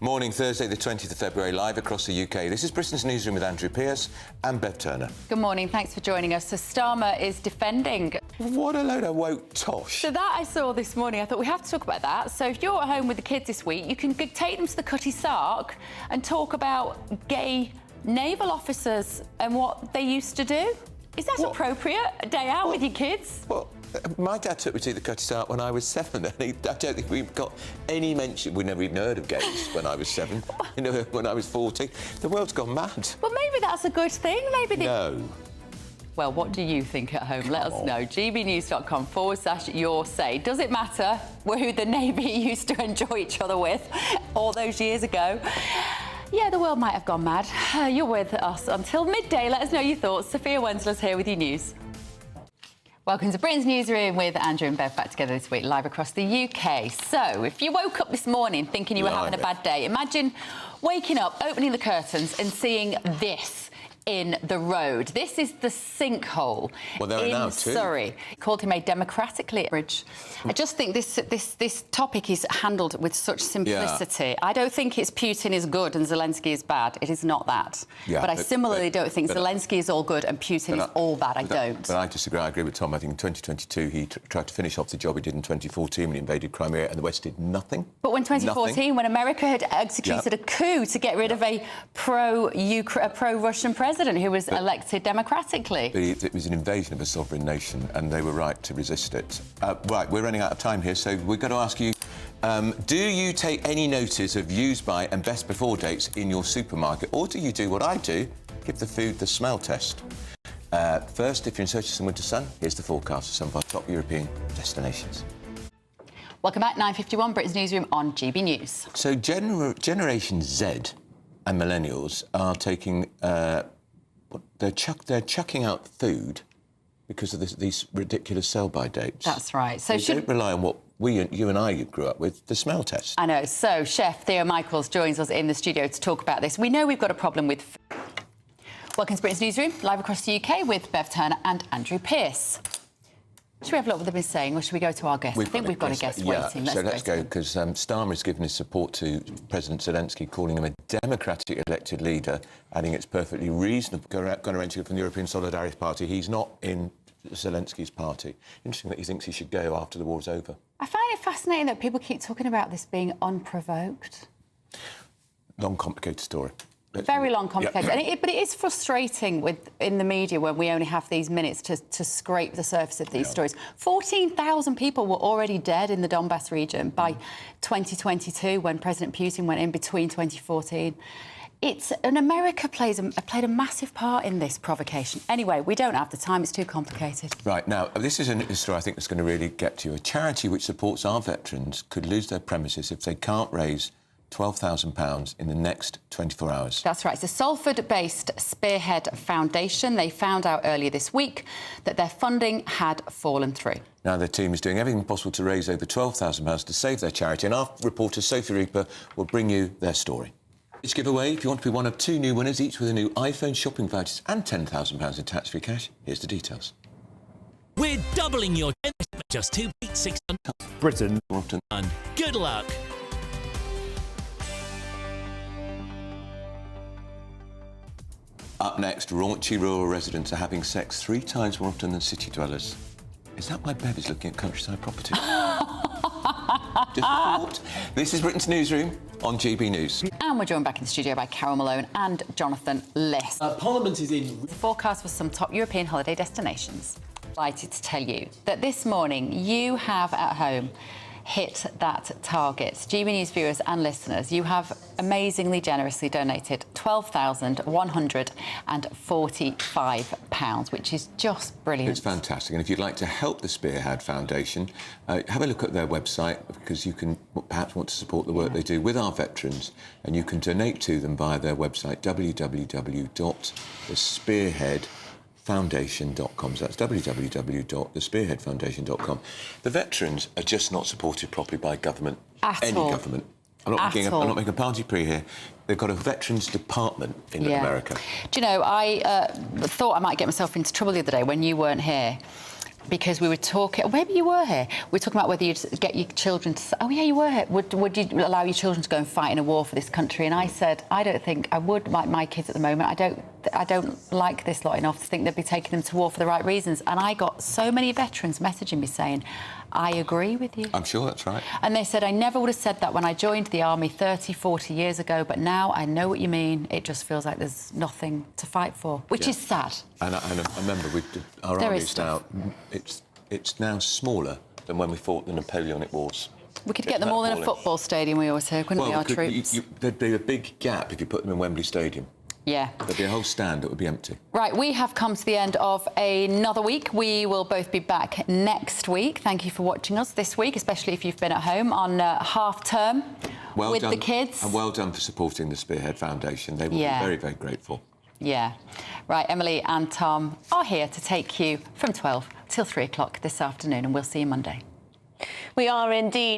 Morning, Thursday, the 20th of February, live across the UK. This is Britain's Newsroom with Andrew Pearce and Bev Turner. Good morning, thanks for joining us. So Starmer is defending. What a load of woke tosh. So that I saw this morning, I thought we have to talk about that. So if you're at home with the kids this week, you can take them to the Cutty Sark and talk about gay naval officers and what they used to do. Is that appropriate? A day out with your kids? Well, my dad took me to the Cutty Sark when I was 7, and I don't think we've got any mention. We never even heard of gays when I was 7. You know, when I was 40. The world's gone mad. Well, maybe that's a good thing. Maybe they... No. Well, what do you think at home? Let us know. gbnews.com/your say. Does it matter who the Navy used to enjoy each other with all those years ago? Yeah, the world might have gone mad. You're with us until midday. Let us know your thoughts. Sophia Wenslow's here with your news. Welcome to Britain's Newsroom with Andrew and Bev back together this week, live across the UK. So, if you woke up this morning thinking you were having a bad day, imagine waking up, opening the curtains and seeing this in the road. This is the sinkhole in Surrey. Called him a democratically rich. I just think this topic is handled with such simplicity. Yeah. I don't think it's Putin is good and Zelensky is bad. It is not that. Yeah, but I similarly don't think Zelensky is all good and Putin is all bad. I don't. But I disagree. I agree with Tom. I think in 2022 he tried to finish off the job he did in 2014 when he invaded Crimea and the West did nothing. But when 2014, when America had executed a coup to get rid of a pro-Russian president who was elected democratically. But it was an invasion of a sovereign nation, and they were right to resist it. Right, we're running out of time here, so we've got to ask you, do you take any notice of use-by and best-before dates in your supermarket, or do you do what I do, give the food the smell test? First, if you're in search of some winter sun, here's the forecast for some of our top European destinations. Welcome back, 9:51, Britain's Newsroom on GB News. So Generation Z and millennials are taking... They're chucking out food because of these ridiculous sell-by dates. That's right. So they don't rely on what you and I grew up with, the smell test. I know. So Chef Theo Michaels joins us in the studio to talk about this. We know we've got a problem with food. Welcome to Britain's Newsroom, live across the UK with Bev Turner and Andrew Pearce. Should we have a look what they've been saying, or should we go to our guest? I think we've got a guest waiting. So let's go, because Starmer has given his support to President Zelensky, calling him a democratically elected leader, adding it's perfectly reasonable. Gonorrhea from the European Solidarity Party. He's not in Zelensky's party. Interesting that he thinks he should go after the war's over. I find it fascinating that people keep talking about this being unprovoked. Long, complicated story. Very long, complicated. But it is frustrating in the media when we only have these minutes to scrape the surface of these stories. 14,000 people were already dead in the Donbass region by 2022 when President Putin went in between 2014. America played a massive part in this provocation. Anyway, we don't have the time. It's too complicated. Right, now, this is a story I think that's going to really get to you. A charity which supports our veterans could lose their premises if they can't raise £12,000 in the next 24 hours. That's right. It's a Salford-based Spearhead Foundation. They found out earlier this week that their funding had fallen through. Now their team is doing everything possible to raise over £12,000 to save their charity, and our reporter Sophie Reaper will bring you their story. Each giveaway, if you want to be one of 2 new winners, each with a new iPhone shopping vouchers and £10,000 in tax-free cash. Here's the details. We're doubling your just 2 beats 600. Britain. And good luck. Up next, raunchy rural residents are having sex 3 times more often than city dwellers. Is that why Bev is looking at countryside property? Just thought. This is Britain's Newsroom on GB News. And we're joined back in the studio by Carol Malone and Jonathan Liss. Parliament is in... The forecast for some top European holiday destinations. Delighted to tell you that this morning you have at home hit that target. GB News viewers and listeners, you have amazingly generously donated £12,145, which is just brilliant. It's fantastic. And if you'd like to help the Spearhead Foundation, have a look at their website, because you can perhaps want to support the work they do with our veterans, and you can donate to them via their website, www.thespearheadfoundation.com. So that's www.thespearheadfoundation.com. The veterans are just not supported properly by government, any government. I'm not making a party pre here. They've got a veterans department in America. Do you know, I thought I might get myself into trouble the other day when you weren't here, because we were talking, maybe you were here, we were talking about whether you'd get your children to, oh yeah, you were here, would you allow your children to go and fight in a war for this country? And I said, I don't think I would, like my kids at the moment, I don't like this lot enough to think they'd be taking them to war for the right reasons. And I got so many veterans messaging me saying, I agree with you. I'm sure that's right. And they said, I never would have said that when I joined the army 30, 40 years ago, but now I know what you mean. It just feels like there's nothing to fight for, which is sad. And I remember our There army's is now, it's now smaller than when we fought the Napoleonic Wars. We could get them all in a football stadium, we always say, couldn't we, our troops? There'd be a big gap if you put them in Wembley Stadium. Yeah. There'd be a whole stand that would be empty. Right, we have come to the end of another week. We will both be back next week. Thank you for watching us this week, especially if you've been at home on half-term with the kids. And well done for supporting the Spearhead Foundation. They will be very, very grateful. Yeah. Right, Emily and Tom are here to take you from 12 till 3 o'clock this afternoon, and we'll see you Monday. We are indeed.